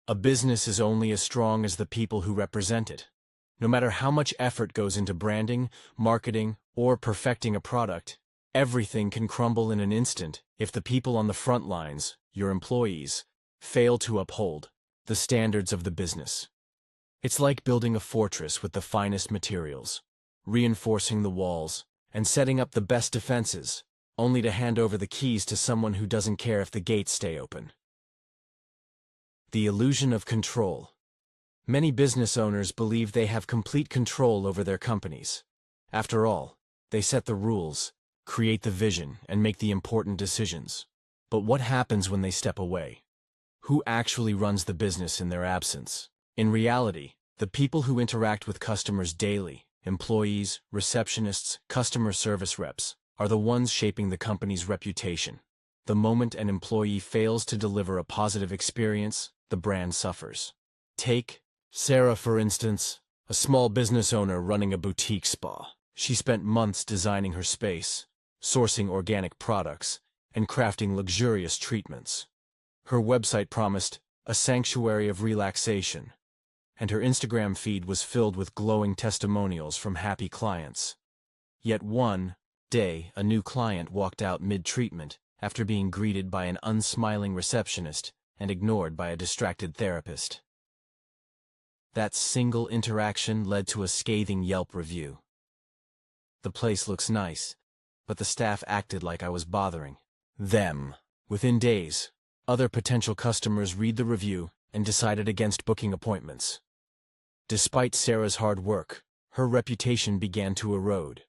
A business is only as strong as the people who represent it. No matter how much effort goes into branding, marketing, or perfecting a product, everything can crumble in an instant if the people on the front lines, your employees, fail to uphold the standards of the business. It's like building a fortress with the finest materials, reinforcing the walls, and setting up the best defenses, only to hand over the keys to someone who doesn't care if the gates stay open. The illusion of control. Many business owners believe they have complete control over their companies. After all, they set the rules, create the vision, and make the important decisions. But what happens when they step away? Who actually runs the business in their absence? In reality, the people who interact with customers daily, employees, receptionists, customer service reps, are the ones shaping the company's reputation. The moment an employee fails to deliver a positive experience, the brand suffers. Take Sarah, for instance, a small business owner running a boutique spa. She spent months designing her space, sourcing organic products, and crafting luxurious treatments. Her website promised a sanctuary of relaxation, and her Instagram feed was filled with glowing testimonials from happy clients. Yet one day, a new client walked out mid-treatment after being greeted by an unsmiling receptionist and ignored by a distracted therapist. That single interaction led to a scathing Yelp review. "The place looks nice, but the staff acted like I was bothering them." Within days, other potential customers read the review and decided against booking appointments. Despite Sarah's hard work, her reputation began to erode.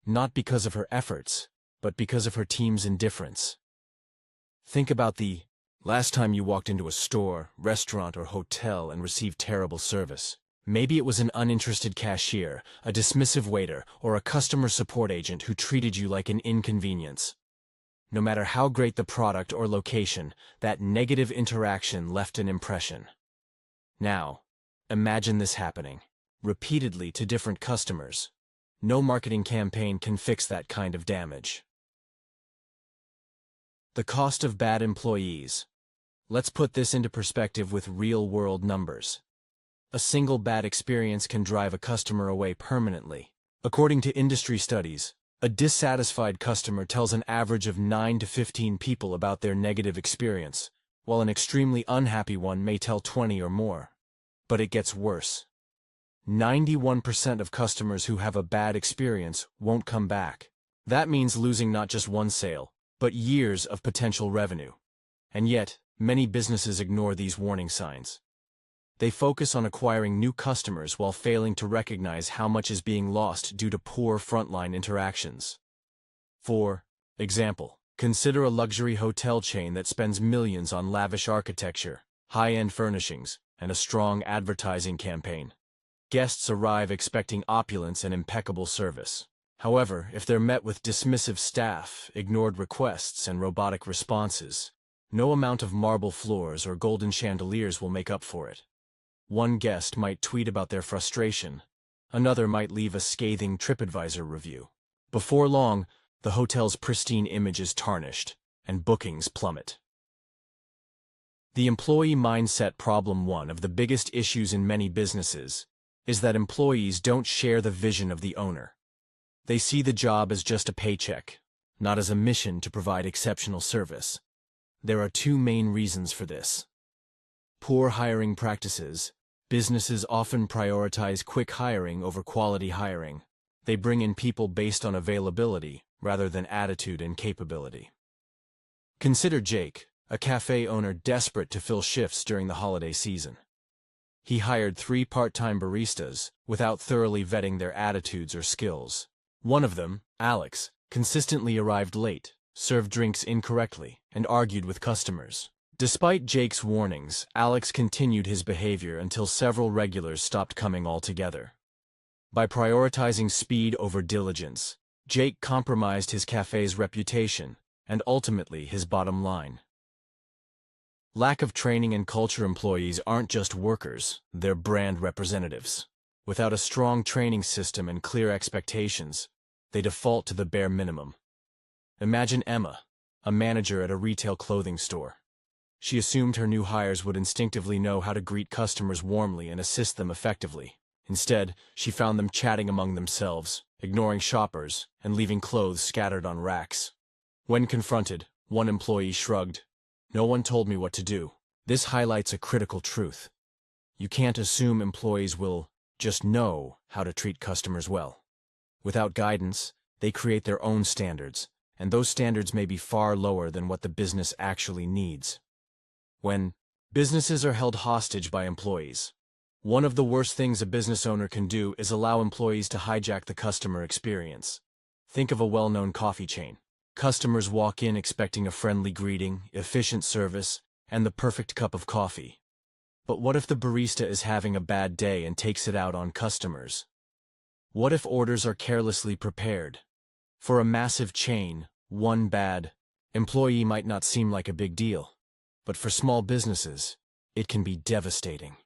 Not because of her efforts, but because of her team's indifference. Think about the last time you walked into a store, restaurant, or hotel and received terrible service. Maybe it was an uninterested cashier, a dismissive waiter, or a customer support agent who treated you like an inconvenience. No matter how great the product or location, that negative interaction left an impression. Now, imagine this happening repeatedly to different customers. No marketing campaign can fix that kind of damage. The cost of bad employees. Let's put this into perspective with real-world numbers. A single bad experience can drive a customer away permanently. According to industry studies, a dissatisfied customer tells an average of 9 to 15 people about their negative experience, while an extremely unhappy one may tell 20 or more. But it gets worse. 91% of customers who have a bad experience won't come back. That means losing not just one sale, but years of potential revenue. And yet, many businesses ignore these warning signs. They focus on acquiring new customers while failing to recognize how much is being lost due to poor frontline interactions. For example, consider a luxury hotel chain that spends millions on lavish architecture, high-end furnishings, and a strong advertising campaign. Guests arrive expecting opulence and impeccable service. However, if they're met with dismissive staff, ignored requests, and robotic responses, no amount of marble floors or golden chandeliers will make up for it. One guest might tweet about their frustration, another might leave a scathing TripAdvisor review. Before long, the hotel's pristine image is tarnished, and bookings plummet. The employee mindset problem. One of the biggest issues in many businesses is that employees don't share the vision of the owner. They see the job as just a paycheck, not as a mission to provide exceptional service. There are two main reasons for this. Poor hiring practices. Businesses often prioritize quick hiring over quality hiring. They bring in people based on availability rather than attitude and capability. Consider Jake, a cafe owner desperate to fill shifts during the holiday season. He hired 3 part-time baristas without thoroughly vetting their attitudes or skills. One of them, Alex, consistently arrived late, served drinks incorrectly, and argued with customers. Despite Jake's warnings, Alex continued his behavior until several regulars stopped coming altogether. By prioritizing speed over diligence, Jake compromised his cafe's reputation and ultimately his bottom line. Lack of training and culture. Employees aren't just workers, they're brand representatives. Without a strong training system and clear expectations, they default to the bare minimum. Imagine Emma, a manager at a retail clothing store. She assumed her new hires would instinctively know how to greet customers warmly and assist them effectively. Instead, she found them chatting among themselves, ignoring shoppers, and leaving clothes scattered on racks. When confronted, one employee shrugged. "No one told me what to do." This highlights a critical truth. You can't assume employees will just know how to treat customers well. Without guidance, they create their own standards, and those standards may be far lower than what the business actually needs. When businesses are held hostage by employees, one of the worst things a business owner can do is allow employees to hijack the customer experience. Think of a well-known coffee chain. Customers walk in expecting a friendly greeting, efficient service, and the perfect cup of coffee. But what if the barista is having a bad day and takes it out on customers? What if orders are carelessly prepared? For a massive chain, one bad employee might not seem like a big deal, but for small businesses, it can be devastating.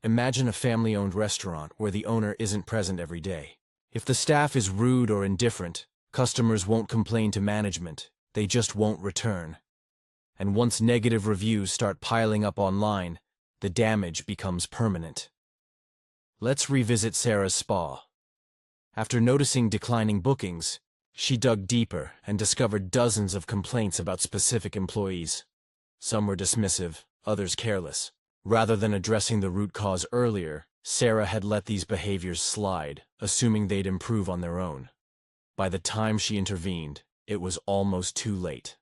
Imagine a family-owned restaurant where the owner isn't present every day. If the staff is rude or indifferent, customers won't complain to management, they just won't return. And once negative reviews start piling up online, the damage becomes permanent. Let's revisit Sarah's spa. After noticing declining bookings, she dug deeper and discovered dozens of complaints about specific employees. Some were dismissive, others careless. Rather than addressing the root cause earlier, Sarah had let these behaviors slide, assuming they'd improve on their own. By the time she intervened, it was almost too late.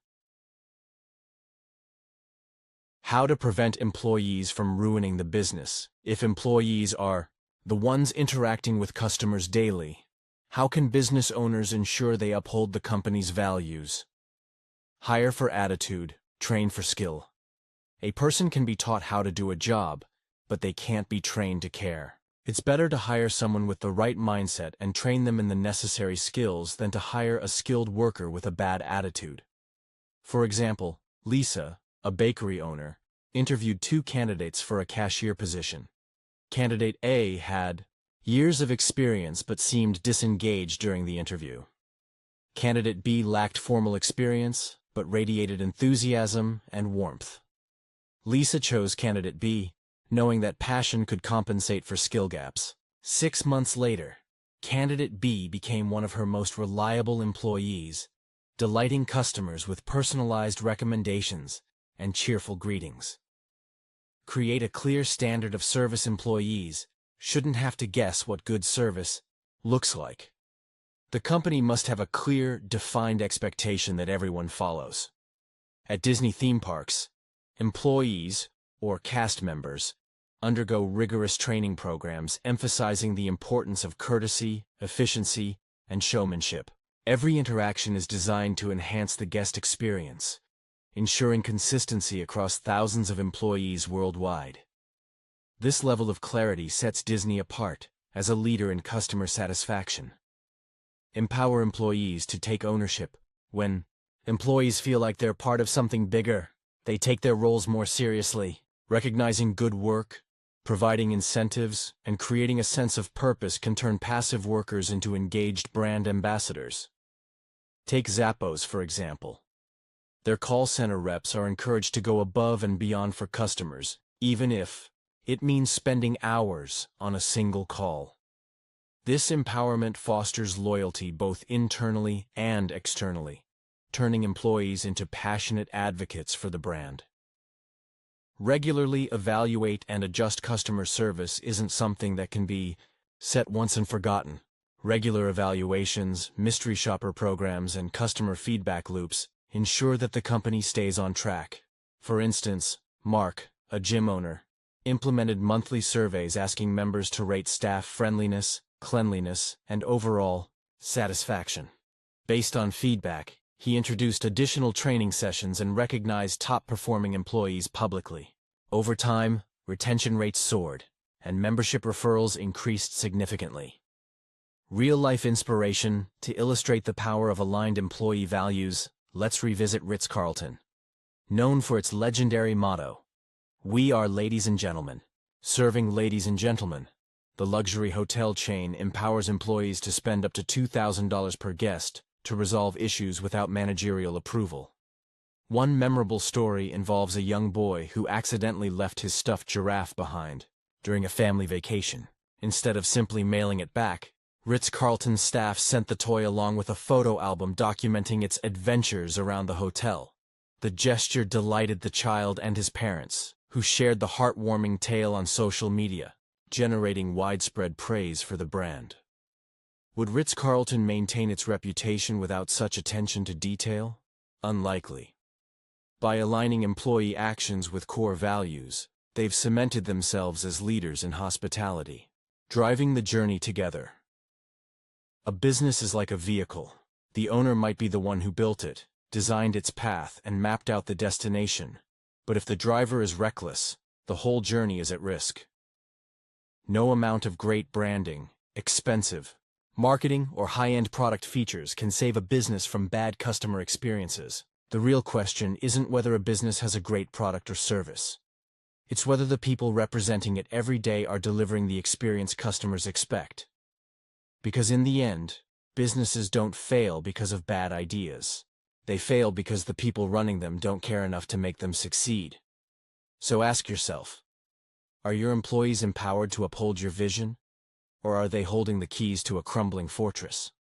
How to prevent employees from ruining the business. If employees are the ones interacting with customers daily, how can business owners ensure they uphold the company's values? Hire for attitude, train for skill. A person can be taught how to do a job, but they can't be trained to care. It's better to hire someone with the right mindset and train them in the necessary skills than to hire a skilled worker with a bad attitude. For example, Lisa, a bakery owner, interviewed 2 candidates for a cashier position. Candidate A had years of experience but seemed disengaged during the interview. Candidate B lacked formal experience but radiated enthusiasm and warmth. Lisa chose candidate B, knowing that passion could compensate for skill gaps. 6 months later, candidate B became one of her most reliable employees, delighting customers with personalized recommendations and cheerful greetings. Create a clear standard of service. Employees shouldn't have to guess what good service looks like. The company must have a clear, defined expectation that everyone follows. At Disney theme parks, employees, or cast members, undergo rigorous training programs emphasizing the importance of courtesy, efficiency, and showmanship. Every interaction is designed to enhance the guest experience, ensuring consistency across thousands of employees worldwide. This level of clarity sets Disney apart as a leader in customer satisfaction. Empower employees to take ownership. When employees feel like they're part of something bigger, they take their roles more seriously. Recognizing good work, providing incentives, and creating a sense of purpose can turn passive workers into engaged brand ambassadors. Take Zappos, for example. Their call center reps are encouraged to go above and beyond for customers, even if it means spending hours on a single call. This empowerment fosters loyalty both internally and externally, turning employees into passionate advocates for the brand. Regularly evaluate and adjust. Customer service isn't something that can be set once and forgotten. Regular evaluations, mystery shopper programs, and customer feedback loops ensure that the company stays on track. For instance, Mark, a gym owner, implemented monthly surveys asking members to rate staff friendliness, cleanliness, and overall satisfaction. Based on feedback, he introduced additional training sessions and recognized top-performing employees publicly. Over time, retention rates soared, and membership referrals increased significantly. Real-life inspiration to illustrate the power of aligned employee values. Let's revisit Ritz-Carlton. Known for its legendary motto, "We are ladies and gentlemen." Serving ladies and gentlemen, the luxury hotel chain empowers employees to spend up to $2,000 per guest to resolve issues without managerial approval. One memorable story involves a young boy who accidentally left his stuffed giraffe behind during a family vacation. Instead of simply mailing it back, Ritz-Carlton's staff sent the toy along with a photo album documenting its adventures around the hotel. The gesture delighted the child and his parents, who shared the heartwarming tale on social media, generating widespread praise for the brand. Would Ritz-Carlton maintain its reputation without such attention to detail? Unlikely. By aligning employee actions with core values, they've cemented themselves as leaders in hospitality, driving the journey together. A business is like a vehicle. The owner might be the one who built it, designed its path, and mapped out the destination. But if the driver is reckless, the whole journey is at risk. No amount of great branding, expensive marketing, or high-end product features can save a business from bad customer experiences. The real question isn't whether a business has a great product or service. It's whether the people representing it every day are delivering the experience customers expect. Because in the end, businesses don't fail because of bad ideas. They fail because the people running them don't care enough to make them succeed. So ask yourself, are your employees empowered to uphold your vision? Or are they holding the keys to a crumbling fortress?